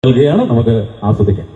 നൽകുകയാണ്. നമുക്ക് ആസ്വദിക്കാം.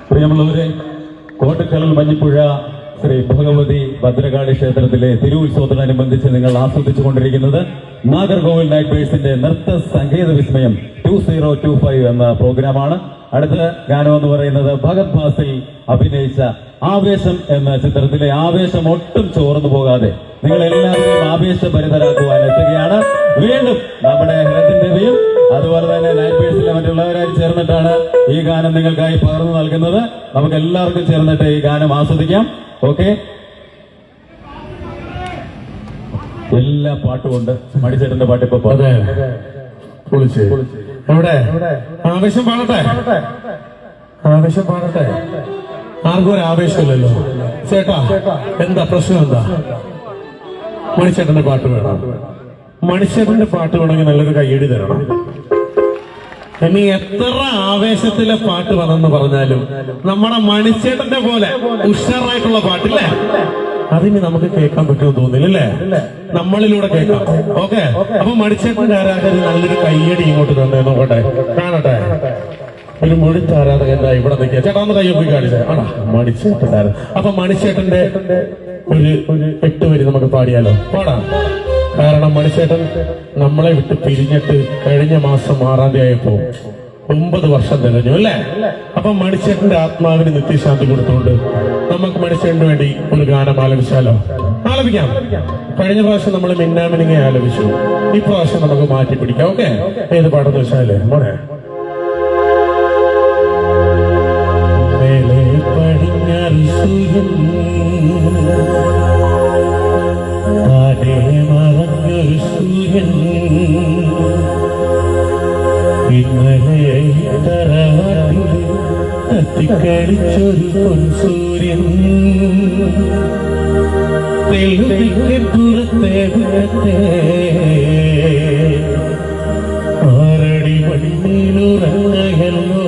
പ്രിയമുള്ളവരെ, കോട്ടക്കൽ മഞ്ഞിപ്പുഴ ശ്രീ ഭഗവതി ഭദ്രകാളി ക്ഷേത്രത്തിലെ തിരുവുത്സവത്തോടനുബന്ധിച്ച് നിങ്ങൾ ആസ്വദിച്ചുകൊണ്ടിരിക്കുന്നത് നാഗർകോവിൽ നൈറ്റ് ബേഴ്സിന്റെ നൃത്ത സംഗീത വിസ്മയം 2025 എന്ന പ്രോഗ്രാമാണ്. അടുത്ത ഗാനം എന്ന് പറയുന്നത് ഭഗത് ഫാസിൽ അഭിനയിച്ച ആവേശം എന്ന ചിത്രത്തിലെ ആവേശം ഒട്ടും ചോർന്നു പോകാതെ നിങ്ങൾ എല്ലാവരെയും ആവേശഭരിതരാക്കുവാൻ എത്തുകയാണ്. വീണ്ടും നമ്മുടെ ഹൃദയൻ ദേവിയും അതുപോലെ തന്നെ നൈറ്റ് ബേഴ്സിലെ മറ്റുള്ളവരായി ചേർന്നിട്ടാണ് ഈ ഗാനം നിങ്ങൾക്കായി പകർന്നു നൽകുന്നത്. നമുക്ക് എല്ലാവർക്കും ചേർന്നിട്ട് ഈ ഗാനം ആസ്വദിക്കാം. ഓക്കെ, എല്ലാ പാട്ടുമുണ്ട്. മണിച്ചേട്ടന്റെ പാട്ട് ഇപ്പൊ എവിടെ ആവേശം പാടട്ടെ, ആവേശം പാടട്ടെ. ആർക്കും ഒരു ആവേശമില്ലല്ലോ ചേട്ടാ. എന്താ പ്രശ്നം? എന്താ? മണിച്ചേട്ടന്റെ പാട്ട് വേണം. മണിച്ചേട്ടന്റെ പാട്ട് വേണമെങ്കിൽ നല്ലൊരു കയ്യടി തരണം. ഇനി എത്ര ആവേശത്തിലെ പാട്ട് വന്നെന്ന് പറഞ്ഞാലും നമ്മുടെ മണിച്ചേട്ടന്റെ പോലെ ഉഷാറായിട്ടുള്ള പാട്ടില്ലേ, അതിന് നമുക്ക് കേൾക്കാൻ പറ്റുമെന്ന് തോന്നില്ലല്ലേ? നമ്മളിലൂടെ കേൾക്കാം. ഓക്കെ, അപ്പൊ മണിച്ചേട്ടന്റെ ആരാധകർ നല്ലൊരു കയ്യടി ഇങ്ങോട്ട് തന്നെ നോക്കട്ടെ, കാണട്ടെ. ഒരു മുഴുത്ത ആരാധകൻ ഇവിടെ നിൽക്കുക. ചേട്ടാ ഒന്ന് കയ്യൊപ്പി കാണിച്ചേ. ആടാ മണിച്ചേട്ടന്റെ ആരാധന. അപ്പൊ മണിച്ചേട്ടന്റെ ഒരു 8 വരി നമുക്ക് പാടിയാലോ? പാടാം. കാരണം മണിച്ചേട്ടൻ നമ്മളെ വിട്ട് പിരിഞ്ഞിട്ട് കഴിഞ്ഞ മാസം 6-ാം തീയതി ആയപ്പോ 9 വർഷം തികഞ്ഞു അല്ലേ? അപ്പൊ മണിച്ചേട്ടന്റെ ആത്മാവിന് നിത്യശാന്തി കൊടുത്തുകൊണ്ട് നമുക്ക് മണിച്ചേട്ടന് വേണ്ടി ഒരു ഗാനം ആലപിച്ചാലോ? ആലപിക്കാം. കഴിഞ്ഞ പ്രാവശ്യം നമ്മൾ മിന്നാമിനിങ്ങെ ആലപിച്ചു, ഈ പ്രാവശ്യം നമുക്ക് മാറ്റി പിടിക്കാം. ഓക്കെ, ഏത് പാടെന്ന് വെച്ചാലേ മോനെ? പടിഞ്ഞാറ് സൂര്യൻ മറഞ്ഞൊരു സൂര്യൻ ഇന്നലെ തറവാട്ടിൽ കത്തിക്കളിച്ചൊരു പൊൻസൂര്യൻ പുറത്തെ പുറത്തെ 6 അടി മണ്ണിലുറങ്ങയല്ലോ.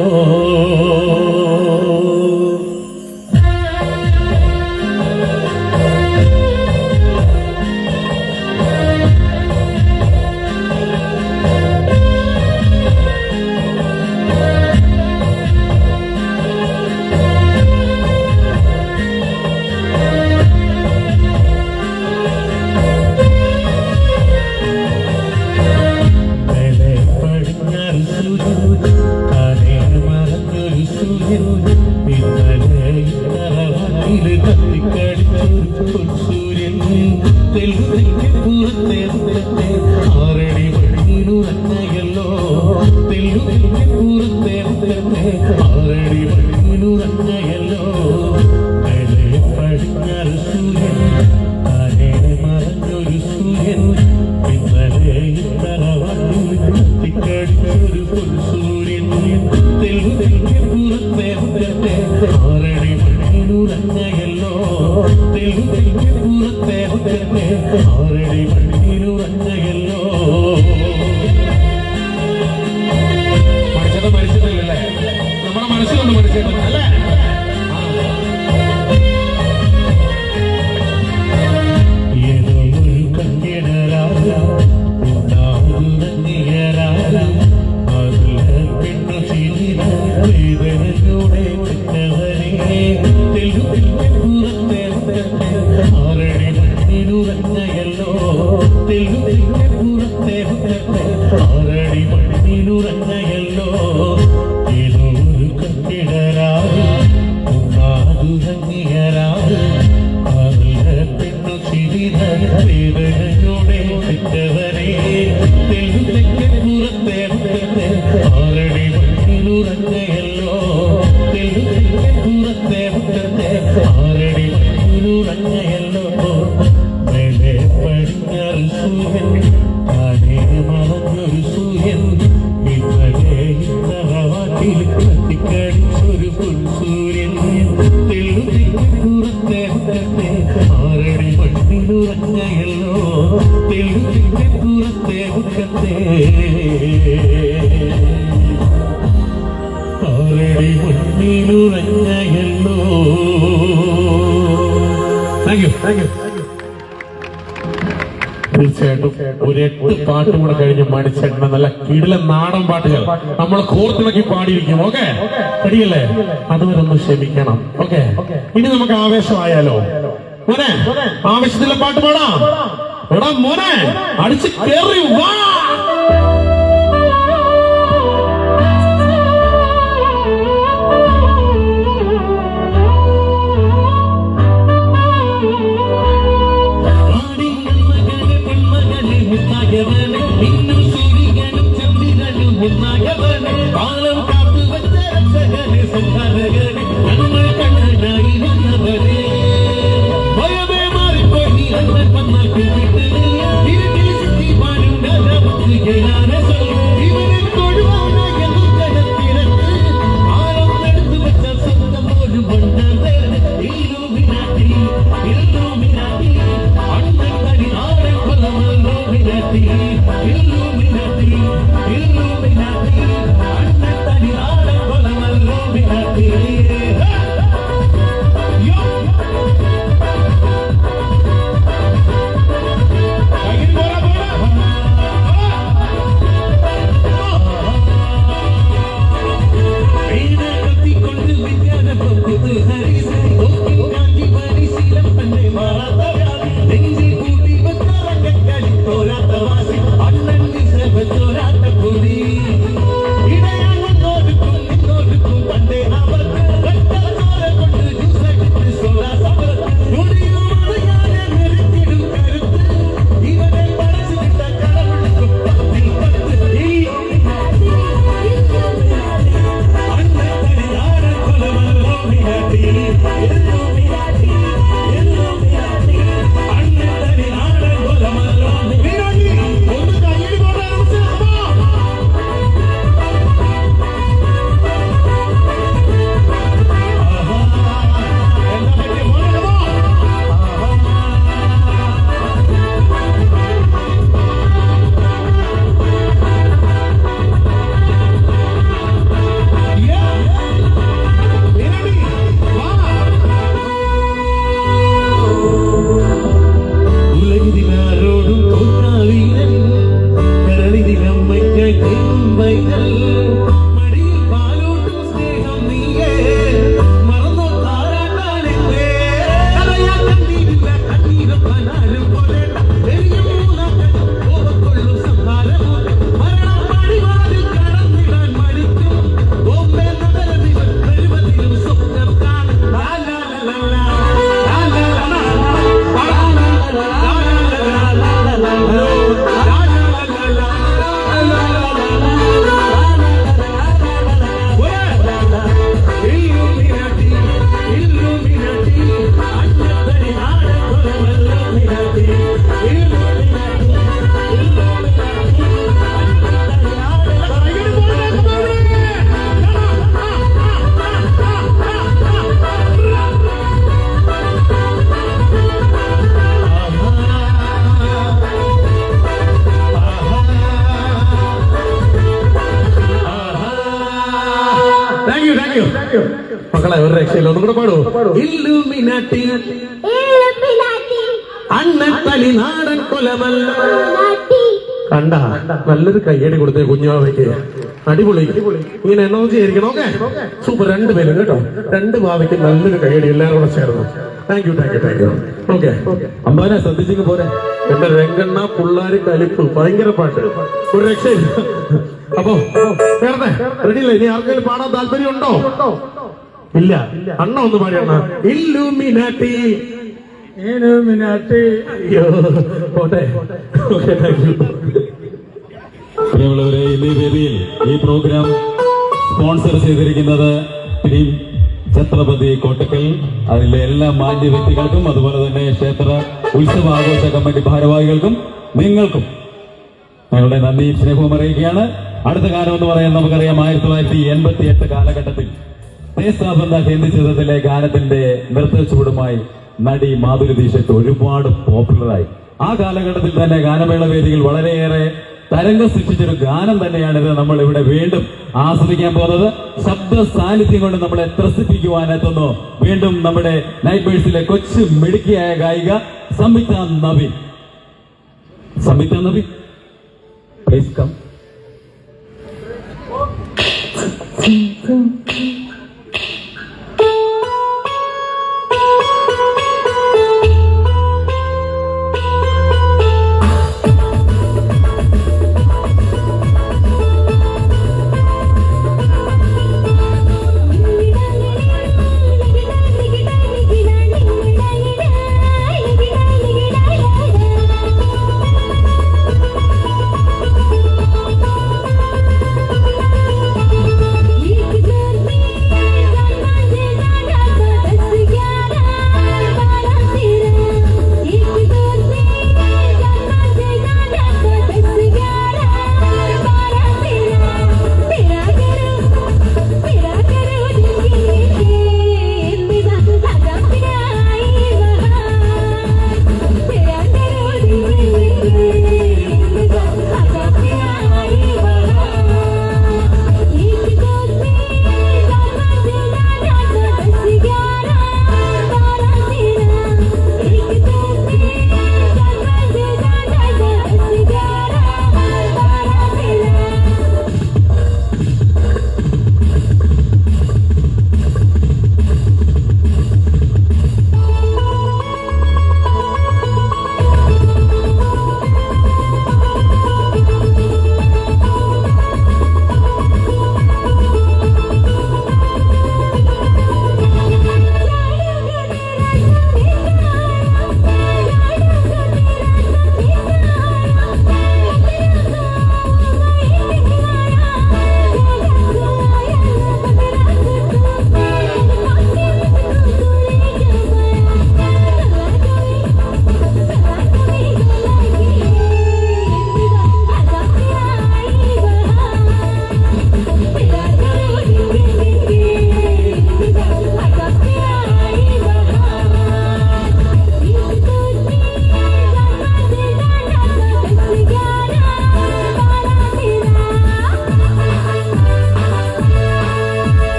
മരിച്ചിട്ടില്ലല്ലേ? നമ്മുടെ മനസ്സിലൊന്നും മരിച്ചിട്ടില്ല. തീർച്ചയായിട്ടും ഒരു 8 പാട്ടും കൂടെ കഴിഞ്ഞ് മണിച്ചേട്ടന്റെ നല്ല കിടിലൻ നാടൻ പാട്ടുകൾ നമ്മൾ കോർത്തിണക്കി പാടിയിരിക്കും. ഓക്കെ, റെഡിയല്ലേ? അതുവരെ ഒന്ന് ക്ഷമിക്കണം. ഓക്കെ, ഇനി നമുക്ക് ആവേശമായാലോ? മോനെ, ആവേശത്തിലെ പാട്ട് പാടാം. എടാ മോനെ, അടിച്ച് കേറി വാ. കാലം കാത്തു വച്ച രക്ഷകനെ സംഹാരകനെ നമ്മൾ കണ്ണനായിരുന്നവരെ ഭയമേ മാറിപ്പോയി നീ അണ്ണൻ വന്നാൽ ഇരുട്ടിൽ സിദ്ധി പാടുണ്ടാകും ഇവനെ തൊടുവാനായ ജനത്തിരക്ക് ആഴം എടുത്തു വെച്ച സ്വന്തം ഒരു മണ്ണേ ഇല്ലുമിനാട്ടി ഇല്ലുമിനാട്ടി അണ്ണൻ തനി ആരെ കൊല്ലമല്ലോ മിനാട്ടി ഇല്ലുമിനാട്ടി ഇല്ലുമിനാട്ടി താങ്ക് യു മക്കളെ ഒരു രക്ഷയില്ല ഒന്നും കൂടെ പാടൂ ഇല്ലുമിനാട്ടി അണ്ണത്തലി നാടൻ കൊലമല്ല കണ്ട നല്ലൊരു കയ്യടി കൊടുത്തേ കുഞ്ഞുവാവയ്ക്ക് അടിപൊളി ഇങ്ങനെ എനർജി ആയിരിക്കണം ഓക്കെ സൂപ്പർ രണ്ടുപേരും കേട്ടോ രണ്ട് ഭാവയ്ക്ക് നല്ലൊരു കയ്യടി എല്ലാവരും കൂടെ ചേർന്നു താങ്ക് യു ഓക്കെ അമ്പാനെ ശ്രദ്ധിച്ചെങ്കിൽ പോരെ. എന്റെ രംഗണ്ണ പുള്ളാരി കലിപ്പ് ഭയങ്കര പാട്ട് ഒരു രക്ഷയില്ല. അപ്പൊ വേറെ റെഡിയില്ല ഇനി ആർക്കെങ്കിലും പാടാൻ താല്പര്യം ഉണ്ടോ? ഇല്ല അണ്ണ ഒന്ന് പാടിയണ്ണ ഇല്ലുമിനാട്ടി പോട്ടെ ഓക്കെ താങ്ക് യു. പ്രിയമുള്ളവരെ ഇന്നീ വേദിയിൽ ഈ പ്രോഗ്രാം സ്പോൺസർ ചെയ്തിരിക്കുന്നത് ടീം ഛത്രപതി കോട്ടക്കൽ. അതിലെ എല്ലാ മാന്യ വ്യക്തികൾക്കും അതുപോലെ തന്നെ ക്ഷേത്ര ഉത്സവ ആഘോഷ കമ്മിറ്റി ഭാരവാഹികൾക്കും നിങ്ങൾക്കും ഞങ്ങളുടെ നന്ദി സ്നേഹവും അറിയിക്കുകയാണ്. അടുത്ത കാലം എന്ന് പറയാൻ നമുക്കറിയാം 1988 കാലഘട്ടത്തിൽ ദേശാബന്ധ ഹിന്ദി ചിത്രത്തിലെ ഗാനത്തിന്റെ നൃത്ത ചുവടുമായി നടി മാധുരി ദീക്ഷിത് ഒരുപാട് പോപ്പുലറായി. ആ കാലഘട്ടത്തിൽ തന്നെ ഗാനമേള വേദികൾ വളരെയേറെ തരംഗം സൃഷ്ടിച്ചൊരു ഗാനം തന്നെയാണിത് നമ്മൾ ഇവിടെ വീണ്ടും ആസ്വദിക്കാൻ പോകുന്നത്. ശബ്ദ സാന്നിധ്യം കൊണ്ട് നമ്മളെ ത്രസിപ്പിക്കുവാനെത്തുന്നു വീണ്ടും നമ്മുടെ നൈറ്റ് ബേഴ്സിലെ കൊച്ചു മിടുക്കിയായ ഗായിക സംയുക്ത നവീൻ. സംയുക്ത നവീൻ പ്ലീസ് കം.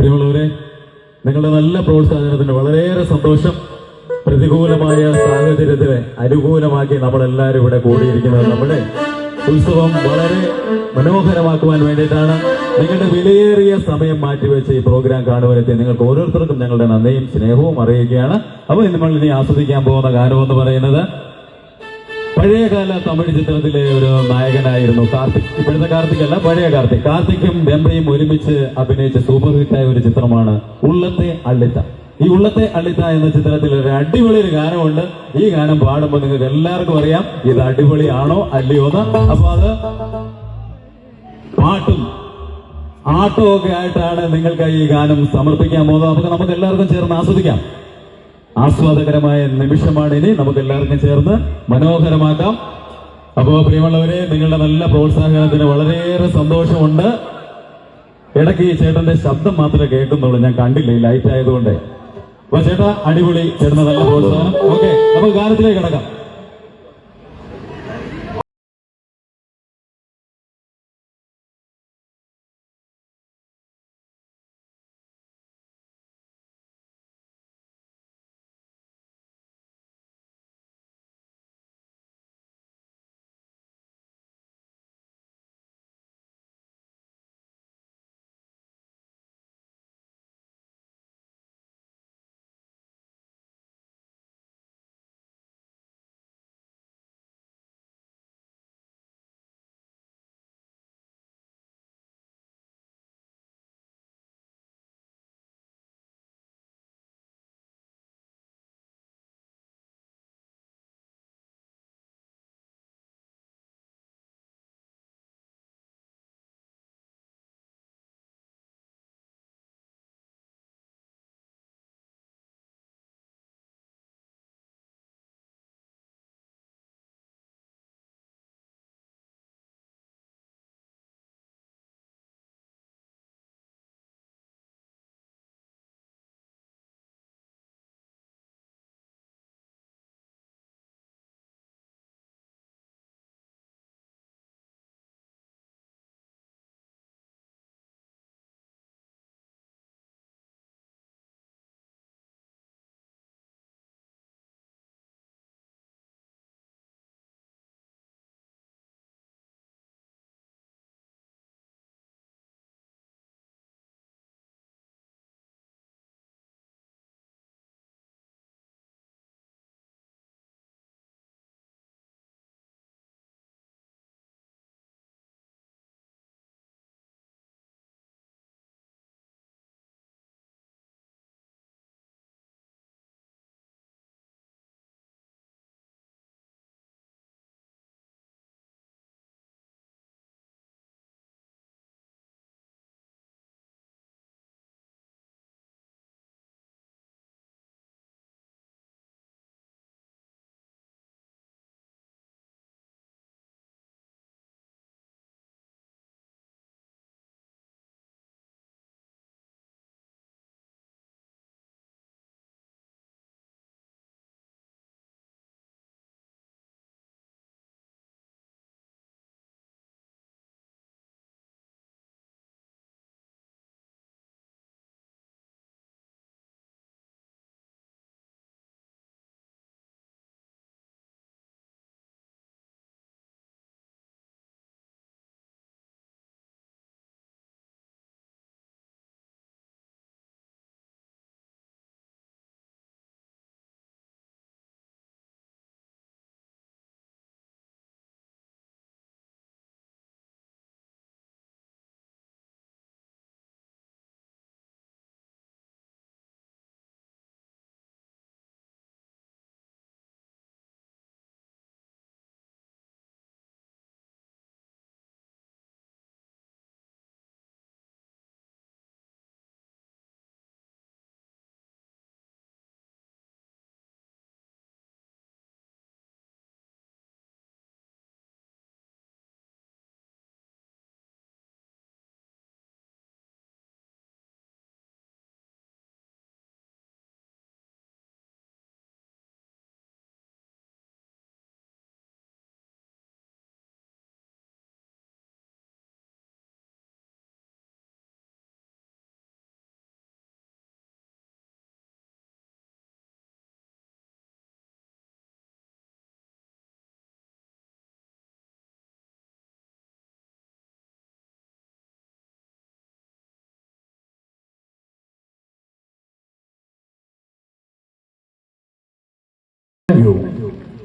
പ്രിയമുള്ളവരെ, നിങ്ങളുടെ നല്ല പ്രോത്സാഹനത്തിന് വളരെയേറെ സന്തോഷം. പ്രതികൂലമായ സാഹചര്യത്തെ അനുകൂലമാക്കി നമ്മളെല്ലാവരും ഇവിടെ കൂടിയിരിക്കുന്നത് നമ്മുടെ ഉത്സവം വളരെ മനോഹരമാക്കുവാൻ വേണ്ടിയിട്ടാണ്. നിങ്ങളുടെ വിലയേറിയ സമയം മാറ്റിവെച്ച് ഈ പ്രോഗ്രാം കാണുവാനെത്തി നിങ്ങൾക്ക് ഓരോരുത്തർക്കും ഞങ്ങളുടെ നന്ദിയും സ്നേഹവും അറിയിക്കുകയാണ്. അപ്പോൾ നമ്മൾ ഇനി ആസ്വദിക്കാൻ പോകുന്ന ഗാനം എന്ന് പറയുന്നത് പഴയകാല തമിഴ് ചിത്രത്തിലെ ഒരു നായകനായിരുന്നു കാർത്തിക്. ഇപ്പോഴത്തെ കാർത്തിക് അല്ല, പഴയ കാർത്തിക്. കാർത്തിക്കും രംഭയും ഒരുമിച്ച് അഭിനയിച്ച സൂപ്പർ ഹിറ്റായ ഒരു ചിത്രമാണ് ഉള്ളത്തെ അള്ളിത്ത. ഈ ഉള്ളത്തെ അള്ളിത്ത എന്ന ചിത്രത്തിൽ ഒരു അടിപൊളി ഒരു ഗാനമുണ്ട്. ഈ ഗാനം പാടുമ്പോൾ നിങ്ങൾക്ക് എല്ലാവർക്കും അറിയാം ഇത് അടിപൊളിയാണോ അല്ലയോ എന്ന്. അപ്പൊ അത് പാട്ടും ആട്ടവും ഒക്കെ ആയിട്ടാണ് നിങ്ങൾക്ക് ഈ ഗാനം സമർപ്പിക്കാൻ പോകുന്നത്. അപ്പൊ നമുക്ക് എല്ലാവർക്കും ചേർന്ന് ആസ്വദിക്കാം. ആസ്വാദകരമായ നിമിഷമാണ് ഇനി നമുക്ക് എല്ലാവർക്കും ചേർന്ന് മനോഹരമാക്കാം. അപ്പോ പ്രിയമുള്ളവരെ, നിങ്ങളുടെ നല്ല പ്രോത്സാഹനത്തിന് വളരെയേറെ സന്തോഷമുണ്ട്. ഇടയ്ക്ക് ഈ ചേട്ടന്റെ ശബ്ദം മാത്രമേ കേൾക്കുന്നുള്ളൂ, ഞാൻ കണ്ടില്ല ഈ ലൈറ്റ് ആയതുകൊണ്ട്. അപ്പൊ ചേട്ടാ അടിപൊളി, ചേട്ടന് നല്ല പ്രോത്സാഹനം. ഓക്കെ, നമുക്ക് ഗാനത്തിലേക്ക് കിടക്കാം.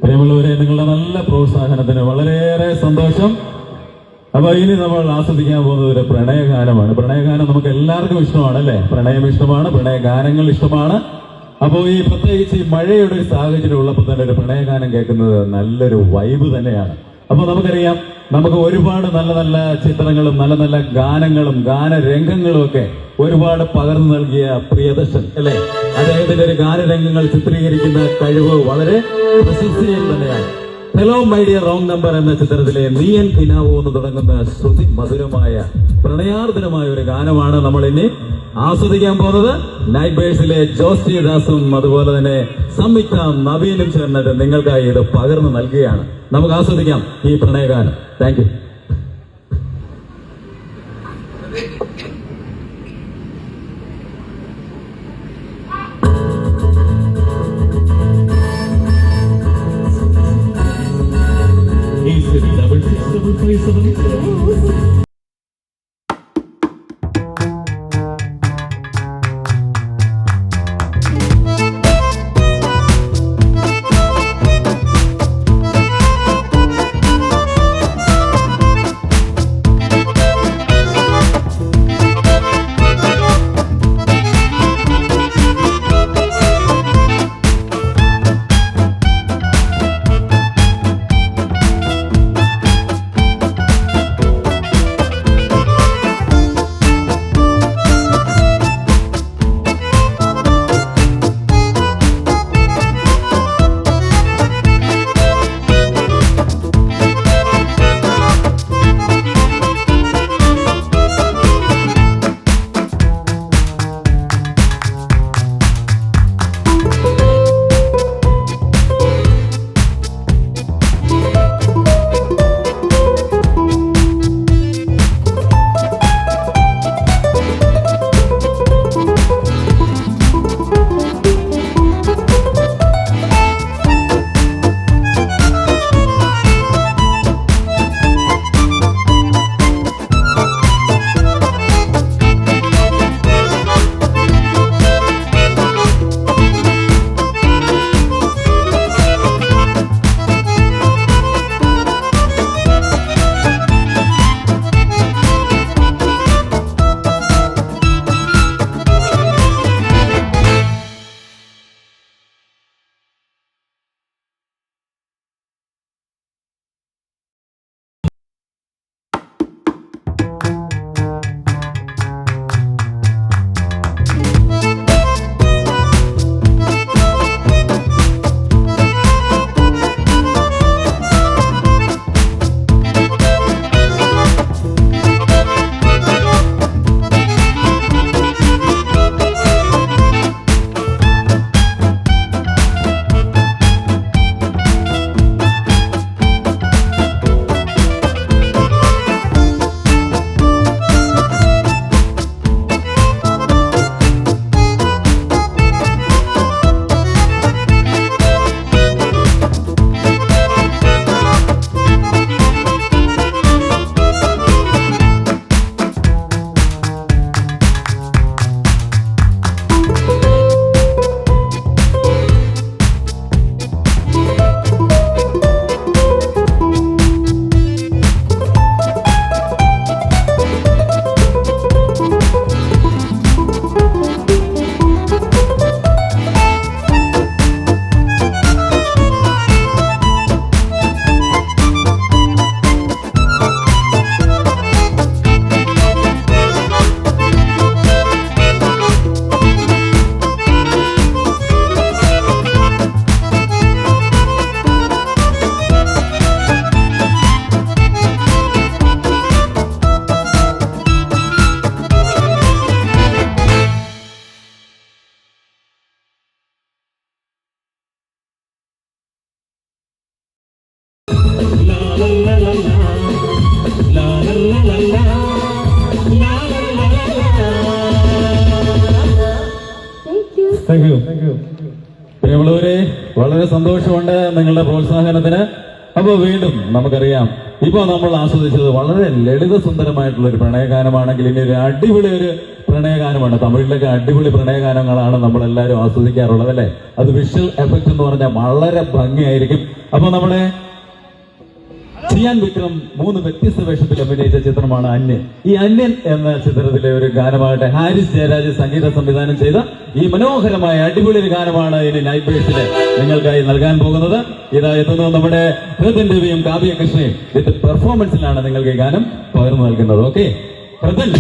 പ്രിയമുള്ളവരെ, നിങ്ങളുടെ നല്ല പ്രോത്സാഹനത്തിന് വളരെയേറെ സന്തോഷം. അപ്പൊ ഇനി നമ്മൾ ആസ്വദിക്കാൻ പോകുന്നത് ഒരു പ്രണയഗാനമാണ്. പ്രണയഗാനം നമുക്ക് എല്ലാവർക്കും ഇഷ്ടമാണ് അല്ലെ? പ്രണയം ഇഷ്ടമാണ്, പ്രണയഗാനങ്ങൾ ഇഷ്ടമാണ്. അപ്പോൾ ഈ പ്രത്യേകിച്ച് ഈ മഴയുടെ ഒരു സാഹചര്യം ഉള്ളപ്പോൾ തന്നെ ഒരു പ്രണയഗാനം കേൾക്കുന്നത് നല്ലൊരു വൈബ് തന്നെയാണ്. അപ്പൊ നമുക്കറിയാം, നമുക്ക് ഒരുപാട് നല്ല നല്ല ചിത്രങ്ങളും നല്ല നല്ല ഗാനങ്ങളും ഗാനരംഗങ്ങളും ഒക്കെ ഒരുപാട് പകർന്നു നൽകിയ പ്രിയദർശൻ അല്ലെ? അദ്ദേഹത്തിന്റെ ഒരു ഗാനരംഗങ്ങൾ ചിത്രീകരിക്കുന്ന കഴിവ് വളരെ പ്രശസ്തീയം തന്നെയാണ്. Hello my dear wrong number എന്ന ചിത്രത്തിലെ നീയൻ കിനാവോ എന്ന് തുടങ്ങുന്ന ശ്രുതി മധുരമായ പ്രണയാർദ്രമായ ഒരു ഗാനമാണ് നമ്മൾ ഇനി ആസ്വദിക്കാൻ പോകുന്നത്. നൈറ്റ് ബേഴ്സിലെ ജോസ് ദാസും അതുപോലെ തന്നെ സംയുക്ത നവീനും ചേർന്നിട്ട് നിങ്ങൾക്കായി ഇത് പകർന്നു നൽകുകയാണ്. നമുക്ക് ആസ്വദിക്കാം ഈ പ്രണയഗാനം. Thank you. Thank you. പ്രിയമുള്ളവരെ, വളരെ സന്തോഷമുണ്ട് നിങ്ങളുടെ പ്രോത്സാഹനത്തിന്. അപ്പൊ വീണ്ടും നമുക്കറിയാം, ഇപ്പൊ നമ്മൾ ആസ്വദിച്ചത് വളരെ ലളിത സുന്ദരമായിട്ടുള്ള ഒരു പ്രണയഗാനമാണെങ്കിൽ ഇനി ഒരു അടിപൊളി ഒരു പ്രണയഗാനമാണ്. തമിഴിലൊക്കെ അടിപൊളി പ്രണയഗാനങ്ങളാണ് നമ്മളെല്ലാവരും ആസ്വദിക്കാറുള്ളത് അല്ലേ? അത് വിഷ്വൽ എഫക്ട് എന്ന് പറഞ്ഞാൽ വളരെ ഭംഗിയായിരിക്കും. അപ്പൊ നമ്മുടെ ചിയാൻ വിക്രം 3 വ്യത്യസ്ത വേഷത്തിൽ അഭിനയിച്ച ചിത്രമാണ് അന്യൻ. ഈ അന്യൻ എന്ന ചിത്രത്തിലെ ഒരു ഗാനമാകട്ടെ ഹാരിസ് ജയരാജ് സംഗീത സംവിധാനം ചെയ്ത ഈ മനോഹരമായ അടിപൊളി ഒരു ഗാനമാണ് ഇനി നൈറ്റ് ബേഴ്സിലെ നിങ്ങൾക്കായി നൽകാൻ പോകുന്നത്. ഇതാ എത്തുന്നത് നമ്മുടെ ഹൃദൻ രവിയും കാവ്യ കൃഷ്ണയും വിത്ത് പെർഫോമൻസിലാണ് നിങ്ങൾക്ക് ഈ ഗാനം പകർന്നു നൽകുന്നത്. ഓക്കെ ഹൃദൻ.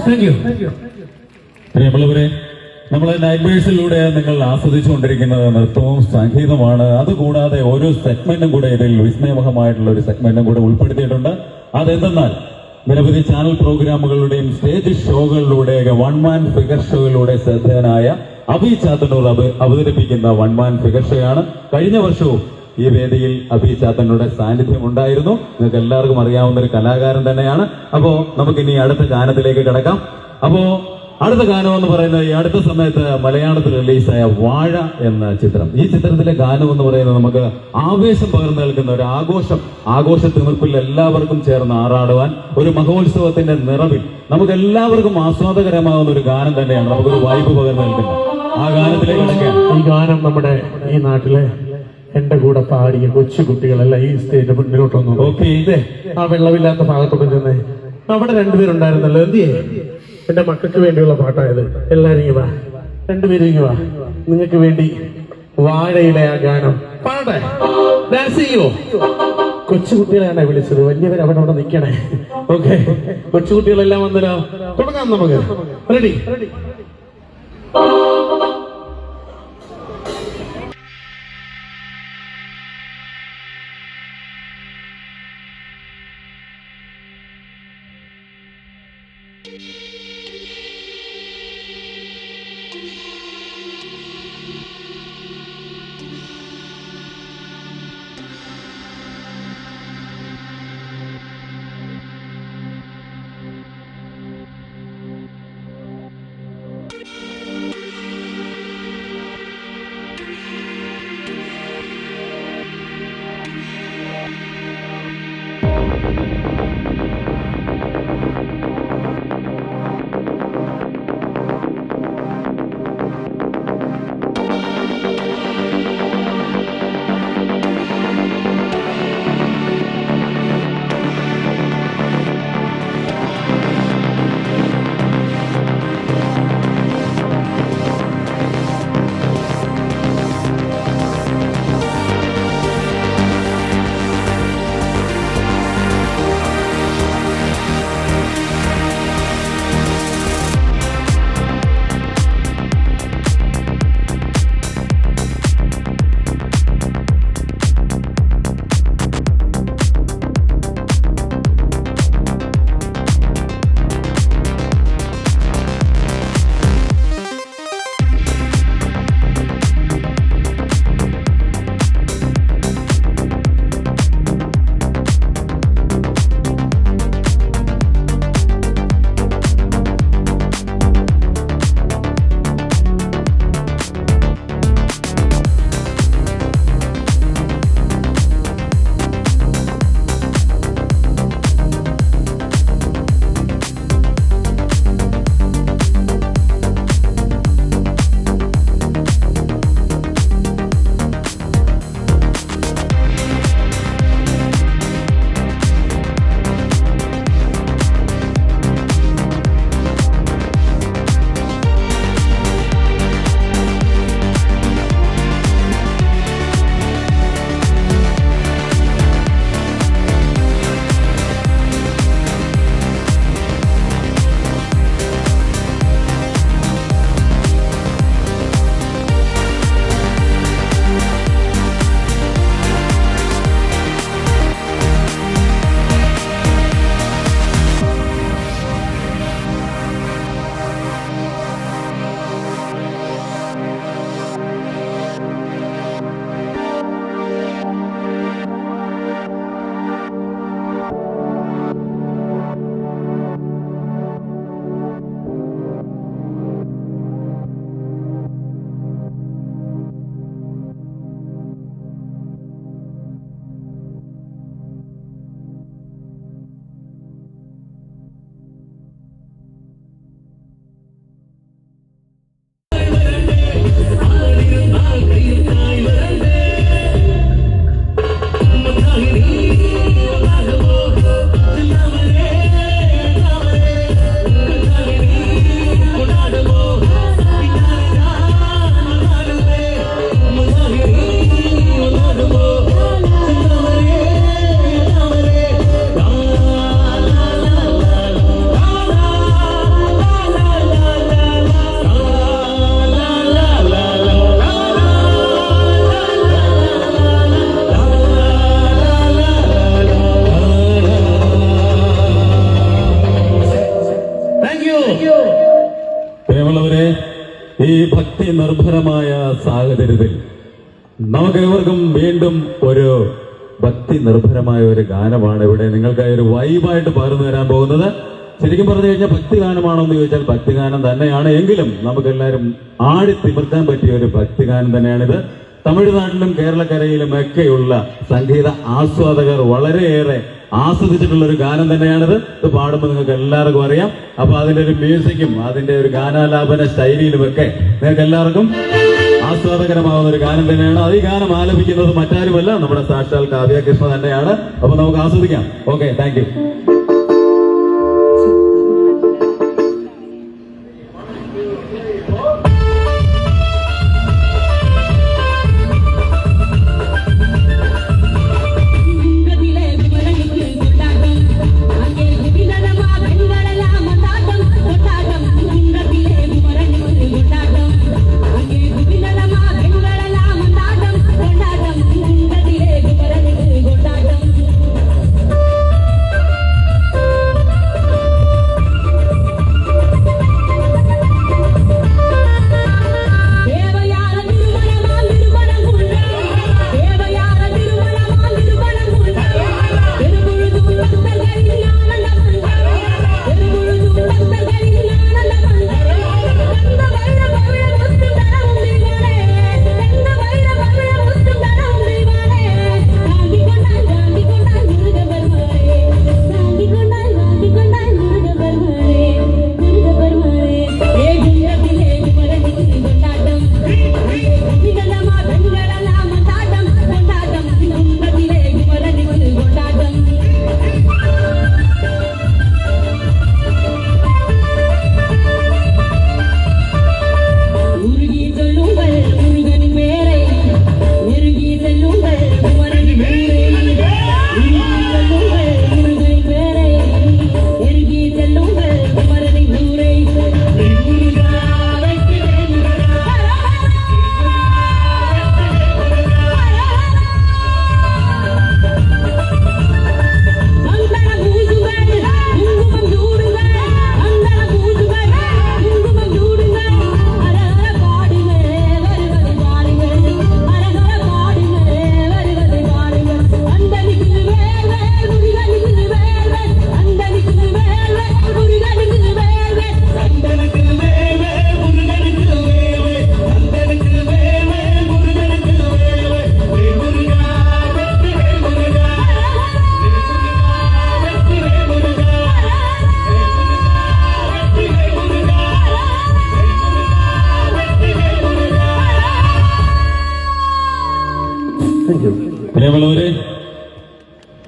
Thank you. പ്രിയമുള്ളവരെ, നമ്മളെ നൈറ്റ് ബേഴ്സിലൂടെ നിങ്ങൾ ആസ്വദിച്ചുകൊണ്ടിരിക്കുന്നത് നൃത്തവും സംഗീതമാണ്. അതുകൂടാതെ ഓരോ സെഗ്മെന്റും കൂടെ ഇതിൽ വിസ്മയമഹമായിട്ടുള്ള ഒരു സെഗ്മെന്റും കൂടെ ഉൾപ്പെടുത്തിയിട്ടുണ്ട്. അതെന്തെന്നാൽ നിരവധി ചാനൽ പ്രോഗ്രാമുകളുടെയും സ്റ്റേജ് ഷോകളിലൂടെ വൺ മാൻ ഫിഗർ ഷോയിലൂടെ ശ്രദ്ധേയനായ അഭി ചാത്തന്നൂർ അവതരിപ്പിക്കുന്ന വൺ മാൻ ഫിഗർ ഷോയാണ്. കഴിഞ്ഞ വർഷവും ഈ വേദിയിൽ അഭി ചാത്തന്നൂരുടെ സാന്നിധ്യം ഉണ്ടായിരുന്നു. നിങ്ങൾക്ക് എല്ലാവർക്കും അറിയാവുന്ന ഒരു കലാകാരൻ തന്നെയാണ്. അപ്പോ നമുക്കിനി അടുത്ത ഗാനത്തിലേക്ക് കിടക്കാം. അപ്പോ അടുത്ത ഗാനം എന്ന് പറയുന്നത് ഈ അടുത്ത സമയത്ത് മലയാളത്തിൽ റിലീസായ വാഴ എന്ന ചിത്രം. ഈ ചിത്രത്തിലെ ഗാനം എന്ന് പറയുന്നത് നമുക്ക് ആവേശം പകർന്നു നൽകുന്ന ഒരു ആഘോഷ തിമിർപ്പിൽ എല്ലാവർക്കും ചേർന്ന് ആറാടുവാൻ ഒരു മഹോത്സവത്തിന്റെ നിറവിൽ നമുക്ക് എല്ലാവർക്കും ആസ്വാദകരമാകുന്ന ഒരു ഗാനം തന്നെയാണ്. നമുക്കൊരു വൈബ് പകർന്നു നൽകുന്നത്. ആ ഗാനത്തിലേക്ക് കിടക്കാം. ഈ ഗാനം നമ്മുടെ ഈ നാട്ടിലെ എന്റെ കൂടെ പാടിയ കൊച്ചു കുട്ടികളല്ല ഈ സ്റ്റേജ് മുന്നിലോട്ട് വന്നു. ഓക്കെ, ഇതേ ആ വെള്ളമില്ലാത്ത ഭാഗത്തോട്ട് ചെന്നേ. അവിടെ രണ്ടുപേരുണ്ടായിരുന്നല്ലോ. എന്തിയേ? എന്റെ മക്കൾക്ക് വേണ്ടിയുള്ള പാട്ടായത്. എല്ലാരും ഇങ്ങ് വാ, രണ്ടുപേരും ഇങ്ങ് വാ. നിങ്ങൾക്ക് വേണ്ടി വാഴയിലെ ആ ഗാനം പാടേ. ഡാൻസ് ചെയ്യോ? കൊച്ചുകുട്ടികളെയാണ് വിളിച്ചത്, വലിയവർ അവിടെ നിൽക്കണേ. ഓക്കെ, കൊച്ചുകുട്ടികളെല്ലാം വന്നല്ലോ. തുടങ്ങാം നമുക്ക്. റെഡി? ഭക്തി നിർഭരമായ സാഹചര്യത്തിൽ നമുക്കേവർക്കും വീണ്ടും ഒരു ഭക്തി നിർഭരമായ ഒരു ഗാനമാണ് ഇവിടെ നിങ്ങൾക്കായി ഒരു വൈബായിട്ട് പകർന്നു തരാൻ പോകുന്നത്. ശരിക്കും പറഞ്ഞു കഴിഞ്ഞാൽ ഭക്തി ഗാനമാണോ എന്ന് ചോദിച്ചാൽ ഭക്തിഗാനം തന്നെയാണ്. എങ്കിലും നമുക്കെല്ലാവരും ആടിത്തിമിർക്കാൻ പറ്റിയ ഒരു ഭക്തിഗാനം തന്നെയാണിത്. തമിഴ്നാട്ടിലും കേരളക്കരയിലും ഒക്കെയുള്ള സംഗീത ആസ്വാദകർ വളരെയേറെ ആസ്വദിച്ചിട്ടുള്ള ഒരു ഗാനം തന്നെയാണിത്. ഇത് പാടുമ്പോൾ നിങ്ങൾക്ക് എല്ലാവർക്കും അറിയാം. അപ്പൊ അതിന്റെ ഒരു മ്യൂസിക്കും അതിന്റെ ഒരു ഗാനാലാപന ശൈലിയിലും ഒക്കെ നിങ്ങൾക്ക് എല്ലാവർക്കും ആസ്വാദകരമാവുന്ന ഒരു ഗാനം തന്നെയാണ്. അത് ഈ ഗാനം ആലപിക്കുന്നത് മറ്റാരുമല്ല, നമ്മുടെ സാക്ഷാൽ കാവ്യകൃഷ്ണ തന്നെയാണ്. അപ്പൊ നമുക്ക് ആസ്വദിക്കാം. Okay, thank you. പ്രിയമുള്ളവരെ,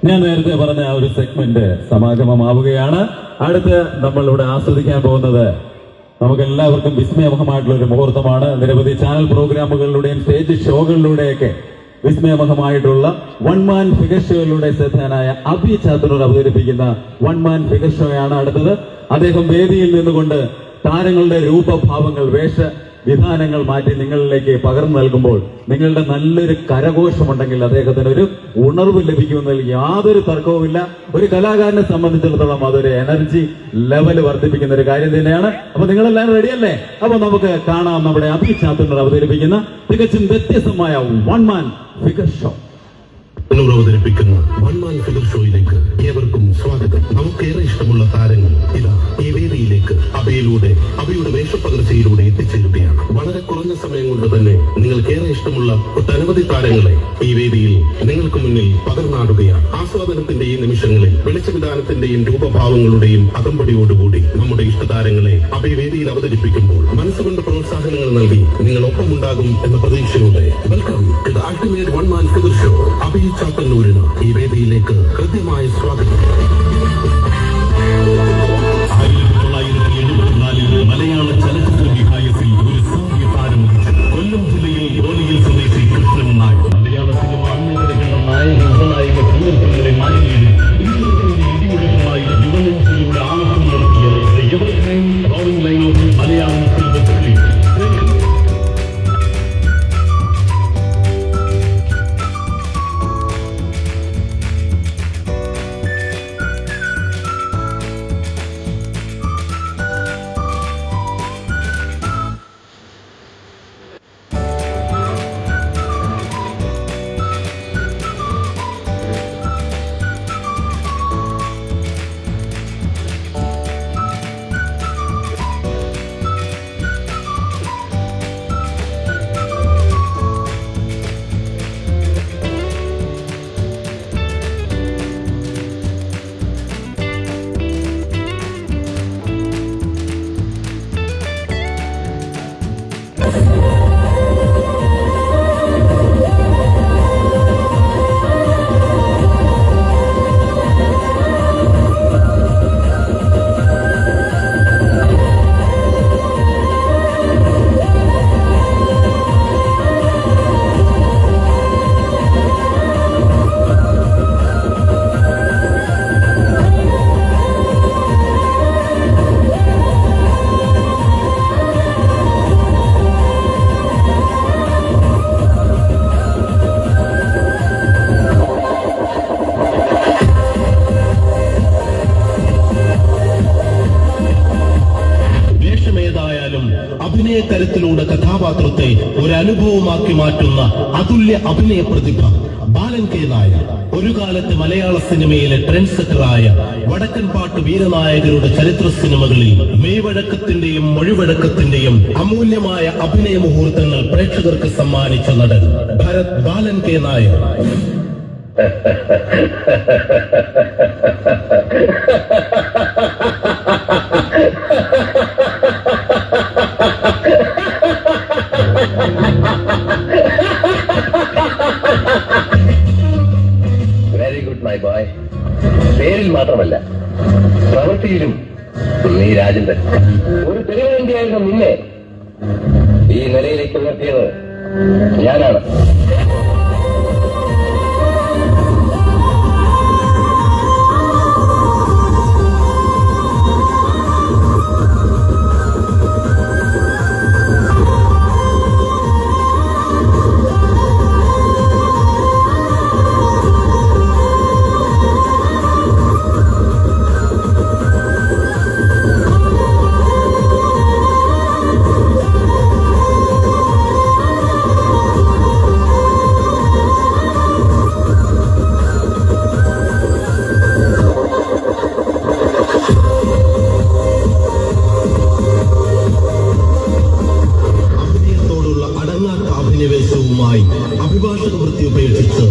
ഞാൻ നേരത്തെ പറഞ്ഞ ആ ഒരു സെഗ്മെന്റ് സമാഗമമാവുകയാണ്. അടുത്ത് നമ്മൾ ഇവിടെ ആസ്വദിക്കാൻ പോകുന്നത് നമുക്ക് എല്ലാവർക്കും വിസ്മയമഹമായിട്ടുള്ള ഒരു മുഹൂർത്തമാണ്. നിരവധി ചാനൽ പ്രോഗ്രാമുകളിലൂടെയും സ്റ്റേജ് ഷോകളിലൂടെയൊക്കെ വിസ്മയമഹമായിട്ടുള്ള വൺ മാൻ ഫിഗർ ഷോയിലൂടെ ശ്രദ്ധേയനായ അഭി ചാത്തൂർ അവതരിപ്പിക്കുന്ന വൺ മാൻ ഫിഗർ ഷോയാണ് അടുത്തത്. അദ്ദേഹം വേദിയിൽ നിന്നുകൊണ്ട് താരങ്ങളുടെ രൂപഭാവങ്ങൾ, വിധാനങ്ങൾ മാറ്റി നിങ്ങളിലേക്ക് പകർന്നു നൽകുമ്പോൾ നിങ്ങളുടെ നല്ലൊരു കരഘോഷമുണ്ടെങ്കിൽ അദ്ദേഹത്തിന് ഒരു ഉണർവ് ലഭിക്കുമെന്നതിൽ യാതൊരു തർക്കവുമില്ല. ഒരു കലാകാരനെ സംബന്ധിച്ചിടത്തോളം അതൊരു എനർജി ലെവൽ വർദ്ധിപ്പിക്കുന്ന ഒരു കാര്യം തന്നെയാണ്. അപ്പൊ നിങ്ങളെല്ലാവരും റെഡിയല്ലേ? അപ്പൊ നമുക്ക് കാണാം നമ്മുടെ അഭി ചാത്തൂർ അവതരിപ്പിക്കുന്ന തികച്ചും വ്യത്യസ്തമായ വൺ മാൻ ഫിഗർ ഷോ. അവതരിപ്പിക്കുന്ന വൺ മാൻ ഫിഗർ ഷോയിലേക്ക് ഏവർക്കും സ്വാഗതം. നമുക്കേറെ ഇഷ്ടമുള്ള താരങ്ങൾ ഇതാ ഈ വേദിയിലേക്ക് അവയുടെ വേഷപ്പകർച്ചയിലൂടെ എത്തിച്ചേരുകയാണ്. വളരെ കുറഞ്ഞ സമയം കൊണ്ട് തന്നെ നിങ്ങൾക്കേറെ ഇഷ്ടമുള്ള ഒട്ടനവധി താരങ്ങളെ ഈ വേദിയിൽ നിങ്ങൾക്ക് മുന്നിൽ പകർന്നാടുകയാണ്. ആസ്വാദനത്തിന്റെ ഈ നിമിഷങ്ങളിൽ വെളിച്ചവിധാനത്തിന്റെയും രൂപഭാവങ്ങളുടെയും അകമ്പടിയോടുകൂടി നമ്മുടെ ഇഷ്ടതാരങ്ങളെ വേദിയിൽ അവതരിപ്പിക്കുമ്പോൾ മനസ്സുകൊണ്ട് പ്രോത്സാഹനങ്ങൾ നൽകി നിങ്ങൾ ഒപ്പമുണ്ടാകും എന്ന പ്രതീക്ഷയോടെ welcome to the ultimate one man figure show. Abhi ചാത്തന്നൂരിന് ഈ വേദിയിലേക്ക് ഹൃദ്യമായ സ്വാഗതം. 1974 മലയാള ചലച്ചിത്ര വിഹായത്തിൽ ഒരു സാധ്യ താരമുണ്ട്. കൊല്ലം ജില്ലയിൽ യോനിയിൽ സ്വദേശി കൃഷ്ണൻ നായർ. മലയാള സിനിമ അന്യതകളുടെ നായക ഉപനായിക സന്ദർഭങ്ങളെ മാനിയാണ് ഇടിമുഴക്കമായി യുവനെഞ്ചിലൂടെ ആവശ്യം നടത്തിയ rolling line of Malayalam silver screen. അഭിനയ കരുത്തിലൂടെ കഥാപാത്രത്തെ ഒരു അനുഭവമാക്കി മാറ്റുന്ന അതുല്യ അഭിനയ പ്രതിഭ ബാലൻ കെ നായർ. ഒരു കാലത്ത് മലയാള സിനിമയിലെ ട്രെൻഡ് സെറ്ററായ വടക്കൻ പാട്ട് വീരനായകരുടെ ചരിത്ര സിനിമകളിൽ മെയ്വഴക്കത്തിന്റെയും മൊഴിവഴക്കത്തിന്റെയും അമൂല്യമായ അഭിനയ മുഹൂർത്തങ്ങൾ പ്രേക്ഷകർക്ക് സമ്മാനിച്ച നടൻ Bharath Balan K Nair. Very good my boy. പേരിൽ മാത്രമല്ല പ്രവൃത്തിയിലും നീ രാജേന്ദ്രൻ. ഒരു തെരുവേണ്ടിയായിരുന്ന നിന്നെ ഈ നിലയിലേക്ക് ഉയർത്തിയത് ഞാനാണ്. അഭിഭാഷക വൃത്തി ഉപേക്ഷിച്ച്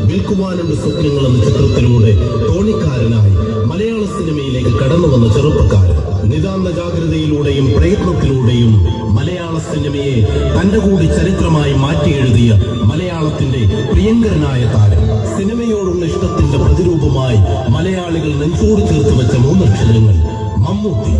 വിൽക്കുവാനുള്ള സ്വപ്നങ്ങൾ എന്ന ചിത്രത്തിലൂടെ തോണിക്കാരനായി മലയാള സിനിമയിലേക്ക് കടന്നു വന്ന ചെറുപ്പക്കാരൻ. നിതാന്ത ജാഗ്രതയിലൂടെയും പ്രയത്നത്തിലൂടെയും മലയാള സിനിമയെ തന്റെ കൂടി ചരിത്രമായി മാറ്റിയെഴുതിയ മലയാളത്തിന്റെ പ്രിയങ്കരനായ താരം. സിനിമയോടുള്ള ഇഷ്ടത്തിന്റെ പ്രതിരൂപമായി മലയാളികൾ നെഞ്ചോട് ചേർത്ത് വെച്ച മൂന്നക്ഷരങ്ങൾ മമ്മൂട്ടി.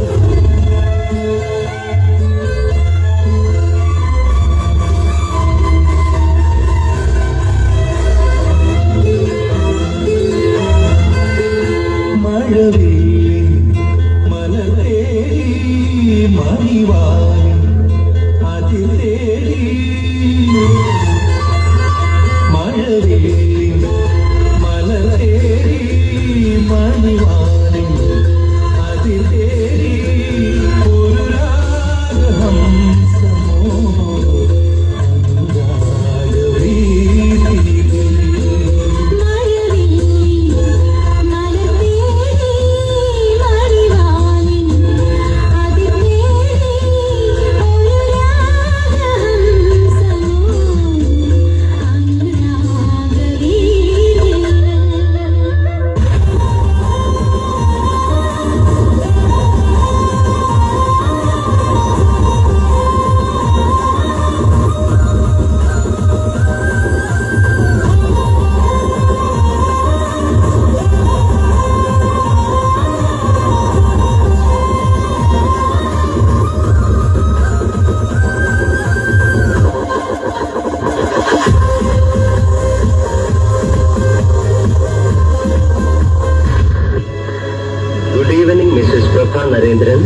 നരേന്ദ്രൻ,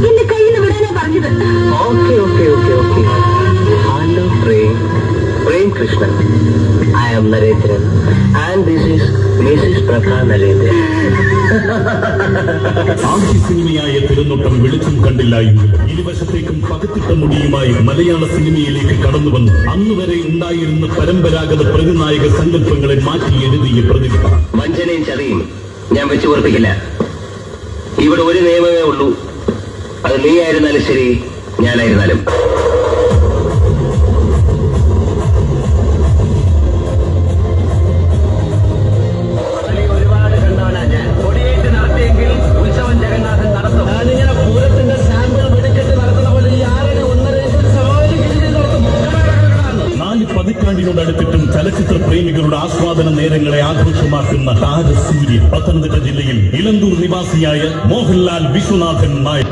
എന്റെ കയ്യിൽ നിന്ന് വിടാനാ പറഞ്ഞത്. Hello Prem Krishnan. I am Narendran and this is Mrs Prabha Narendran. ആദ്യ സിനിമയായ തിരുനോട്ടം വെളിച്ചം കണ്ടില്ല എങ്കിലും ഇരുവശത്തേക്കും പകത്തിട്ട മുടിയുമായി മലയാള സിനിമയിലേക്ക് കടന്നു വന്നു അന്നുവരെ ഉണ്ടായിരുന്ന പരമ്പരാഗത പ്രതിനായക സങ്കല്പങ്ങളെ മാറ്റി എഴുതിയ പ്രതിഭ. വഞ്ചനയും ചതിയും ഞാൻ വെച്ചു ഓർപ്പിക്കില്ല. ഇവിടെ ഒരു നിയമമേ ഉള്ളൂ, അത് നീ ആയിരുന്നാലും ശരി, ഞാനായിരുന്നാലും. ഒരുപാട് കണ്ടവനാ ഞാൻ. കൊടിയേറ്റ് നടത്തിയെങ്കിൽ ഉത്സവം ജഗന്നാഥൻ നടത്തും. ഞാനിങ്ങനെ പൂരത്തിന്റെ സാമ്പിൾ വെടിക്കെട്ട് നടത്തുന്ന പോലെ ഈ 6-1.5 സവാരി നടത്തും. 4 പതിറ്റാണ്ടിനോടടുത്തിട്ടും ചലച്ചിത്ര പ്രേമികളുടെ ആസ്വാദന നേരങ്ങളെ ആഘോഷമാക്കുന്ന താരസൂര്യൻ. പത്തനംതിട്ട ജില്ലയിൽ ഇലന്തൂർ നിവാസിയായ മോഹൻലാൽ വിശ്വനാഥൻ നായർ.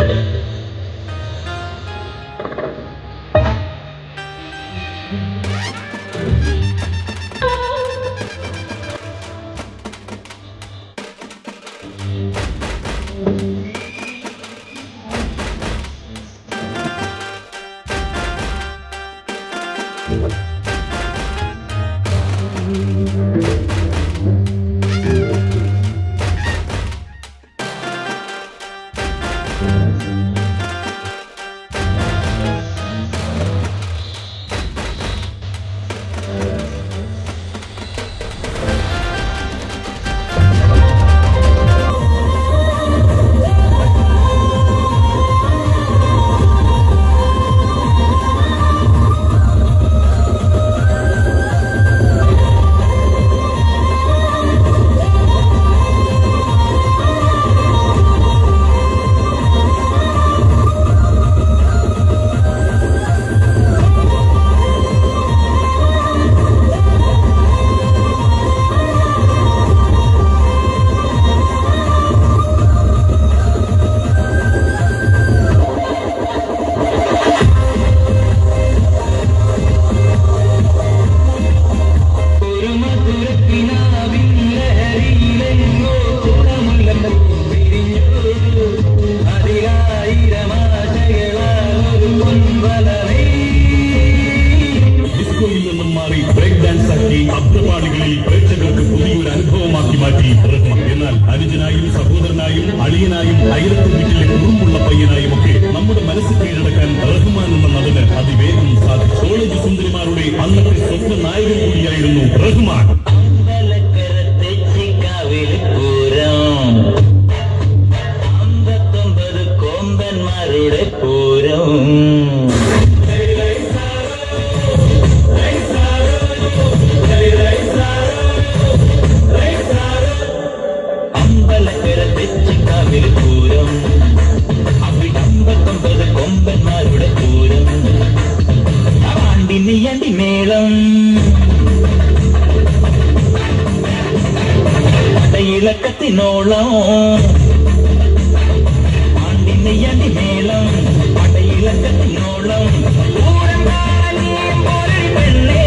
അയലത്തെ വീട്ടിലെ കുറുമ്പുള്ള പയ്യനായും ഒക്കെ നമ്മുടെ മനസ്സ് കീഴടക്കാൻ റഹ്മാൻ എന്ന നടന് അതിവേഗം സാധിച്ചു. കോളേജ് സുന്ദരിമാരുടെ അന്നത്തെ സ്വപ്ന നായകൻ കൂടിയായിരുന്നു റഹ്മാൻ. കൊമ്പന്മാരുടെ പൂരം അമ്പലക്കര തെച്ചിക്കാവിൽ പൂരം അവിടെ 59 കൊമ്പന്മാരുടെ പൂരം പാണ്ടിനിയണ്ടി മേളം പടയിളക്കത്തിനോളം പാണ്ടിനിയണ്ടി മേളം പടയിളക്കത്തിനോളം പൂരം പോലൊരു പെണ്ണേ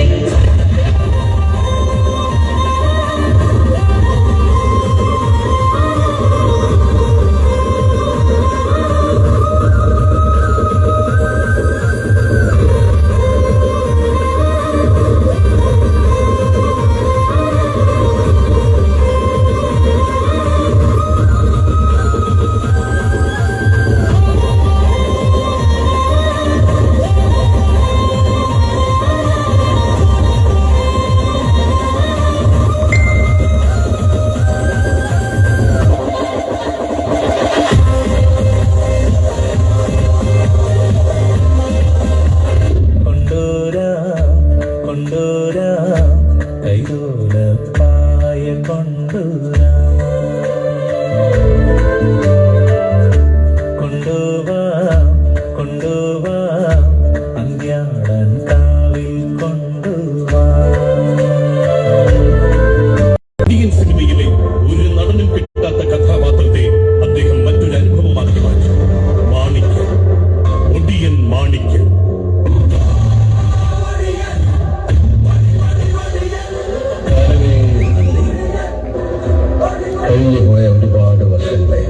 കഴിഞ്ഞുപോയ ഒരുപാട് വർഷങ്ങളെ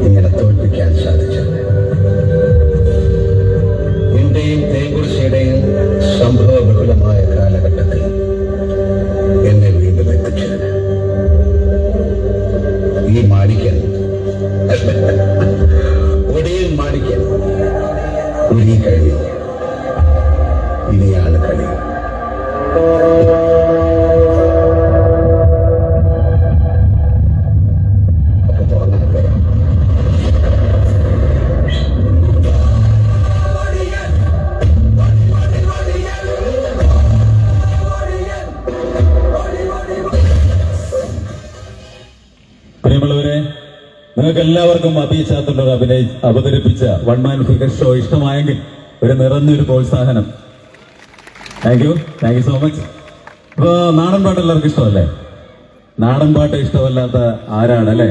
ഇങ്ങനെ തോൽപ്പിക്കാൻ സാധിച്ചത് ഇന്ത്യയും തേക്കുറിശയുടെയും സംഭവബഹുലമായ കാലഘട്ടത്തിൽ എന്നെ വീണ്ടും എത്തിച്ചത് ഈ മാണിക്യൻ ഒടിയൻ മാണിക്യൻ ഉരുകി കഴിഞ്ഞു. ഇനിയാണ് കളി. പ്രിയമുള്ളവരെ, നിങ്ങൾക്ക് എല്ലാവർക്കും അബി ചാത്തുണ്ടർ അവതരിപ്പിച്ച വൺ മാൻ ഫിഗർ ഷോ ഇഷ്ടമായെങ്കിൽ ഒരു നിറഞ്ഞൊരു പ്രോത്സാഹനം. Thank you so much. ഇപ്പൊ നാടൻ പാട്ട് എല്ലാവർക്കും ഇഷ്ടമല്ലേ? നാടൻ പാട്ട് ഇഷ്ടമല്ലാത്ത ആരാണ് അല്ലെ?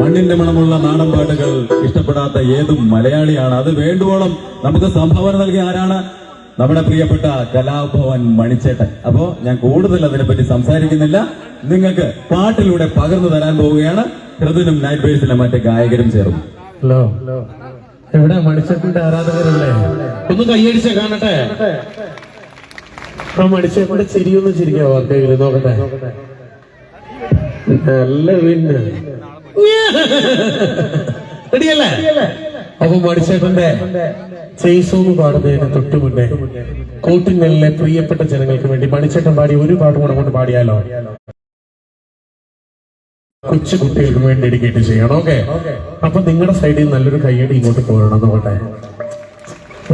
മണ്ണിന്റെ മണമുള്ള നാടൻ പാട്ടുകൾ ഇഷ്ടപ്പെടാത്ത ഏതും മലയാളിയാണ്. അത് വേണ്ടുവോളം നമുക്ക് സംഭാവന നൽകിയ ആരാണ്? നമ്മുടെ പ്രിയപ്പെട്ട കലാഭവൻ മണിച്ചേട്ടൻ. അപ്പോ ഞാൻ കൂടുതൽ അതിനെപ്പറ്റി സംസാരിക്കുന്നില്ല. നിങ്ങൾക്ക് പാട്ടിലൂടെ പകർന്നു തരാൻ പോവുകയാണ്. ഹൃദയനും നൈറ്റ് ബേഴ്സിലെ മറ്റ് ഗായകരും ചേർന്നു. ഹലോ, എവിടെ മണിച്ചേട്ടന്റെ ആരാധകരല്ലേ? ഒന്ന് കൈയടിച്ച കാണട്ടെ. ആ മണിച്ചേട്ടന്റെ ചിരിയൊന്ന് ചിരിക്കാവോ? ആർക്കെങ്കിലും നോക്കട്ടെ. നല്ല പിന്നെ റെഡിയല്ലേ? അപ്പൊ മണിച്ചേട്ടന്റെ ചെയ്സോന്ന് പാടുന്നതിന് തൊട്ടു മുന്നേ കോട്ടിങ്ങലിലെ പ്രിയപ്പെട്ട ജനങ്ങൾക്ക് വേണ്ടി മണിച്ചേട്ടൻ പാടി ഒരു പാട്ടും കൂടെ കൊണ്ട് പാടിയാലോ? കൊച്ചു കുട്ടികൾക്ക് വേണ്ടി ഡെഡിക്കേറ്റ് ചെയ്യണം. ഓക്കെ, അപ്പൊ നിങ്ങളുടെ സൈഡിൽ നല്ലൊരു കയ്യടി ഇങ്ങോട്ട് പോകണം നോട്ടെ.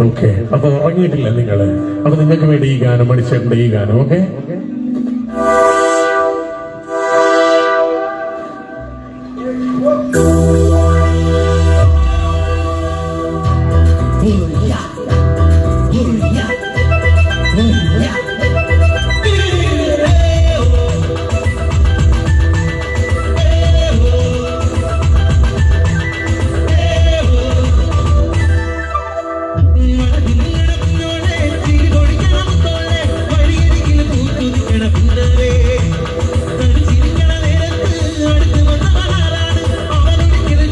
ഓക്കെ, അപ്പൊ ഉറങ്ങിയിട്ടില്ല നിങ്ങള്. അപ്പൊ നിങ്ങൾക്ക് വേണ്ടി ഈ ഗാനം, മണിച്ചേട്ടന്റെ ഈ ഗാനം. ഓക്കെ, ിൽ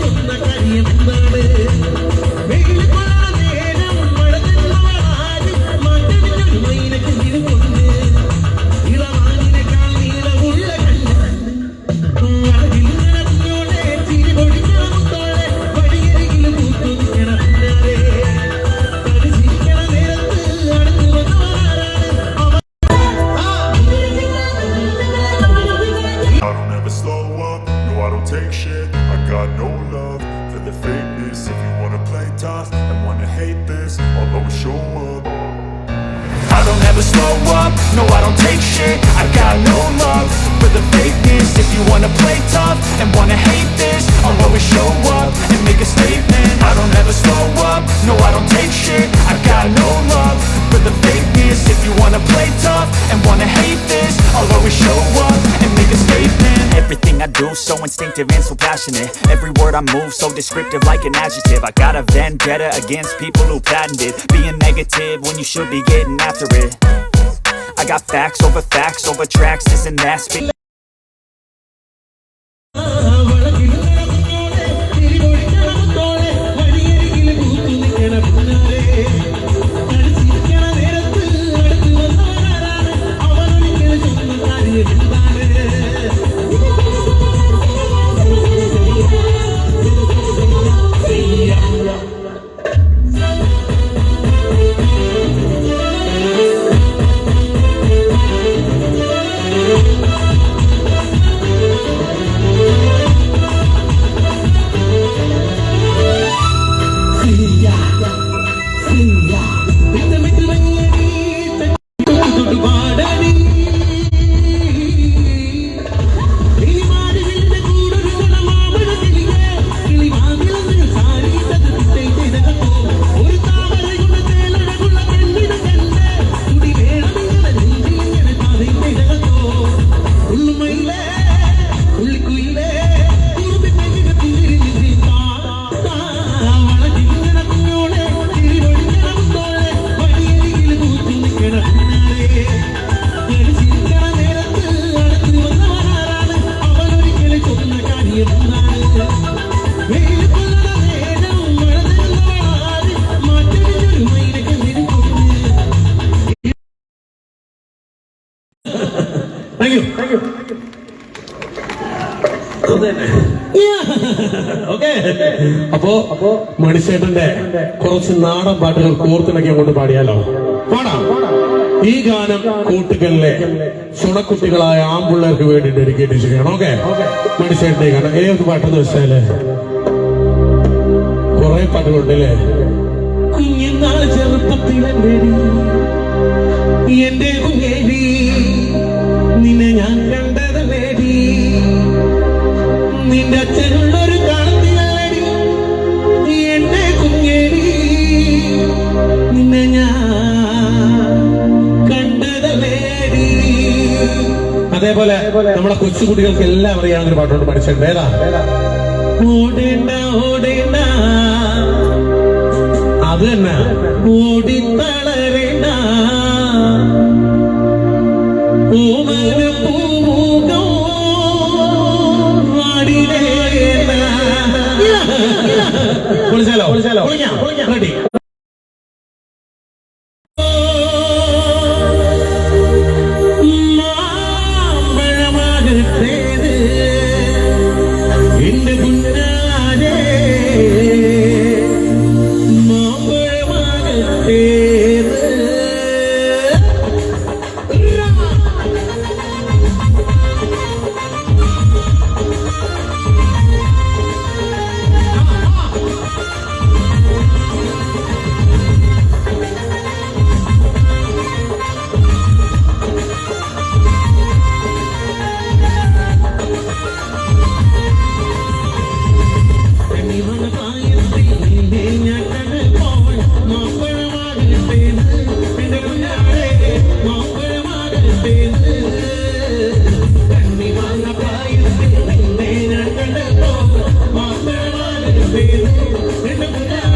got no love for the fakeness. If you wanna play tough and wanna hate this, I'll always show up. I don't ever slow up, no I don't take shit. I got no love for the fakeness. If you wanna play tough and wanna hate this, I'll always show up and make a statement. I don't ever slow up, no I don't take shit. I got no love for the fakeness. If you wanna play tough and wanna hate this, I'll always show up and make a statement. Everything I do so instinctive and so passionate. Every word I move so descriptive like an adjective. I got a vendetta against people who patented being negative when you should be getting after it. I got facts over tracks, this and that. Thank you. അപ്പോ മണിച്ചേട്ടന്റെ കുറച്ച് നാടൻ പാട്ടുകൾ കോർത്തിണക്കി അങ്ങോട്ട് പാടിയാലോ? പാടാം. ഈ ഗാനം കൂട്ടുകളിലെ ചുണക്കുട്ടികളായ ആമ്പിള്ളേർക്ക് വേണ്ടി ഡെഡിക്കേറ്റ് ചെയ്യണം. ഓക്കെ, മണിച്ചേട്ടന്റെ ഗാനം ഏത് പാട്ടെന്ന് വെച്ചാല് കുറെ പാട്ടുകളുണ്ടല്ലേ. കുഞ്ഞിനാൾ ചെറുപ്പത്തിലെ എന്റെ കുഞ്ഞേരി നിന്നെ ഞാൻ കണ്ടത് നേടി, നിന്റെ അച്ഛനുള്ളൊരു കാണത്തില്ലടി എന്റെ കുഞ്ഞേരി നിന്നെ ഞാൻ കണ്ടത് നേടി. അതേപോലെ നമ്മളെ കൊച്ചുകുട്ടികൾക്ക് എല്ലാം അറിയാവുന്നൊരു പാട്ടുണ്ട് പഠിച്ചിട്ടുണ്ട്. ഏതാ? ഓടേണ്ട ഓടേണ്ട, അത് തന്നെ. ഓടിത്തളരേണ്ട വിളിച്ചാലോ? റെഡി. എന്റെ കുഞ്ഞാരേ മാമ്പഴമാകട്ടേ. Baby,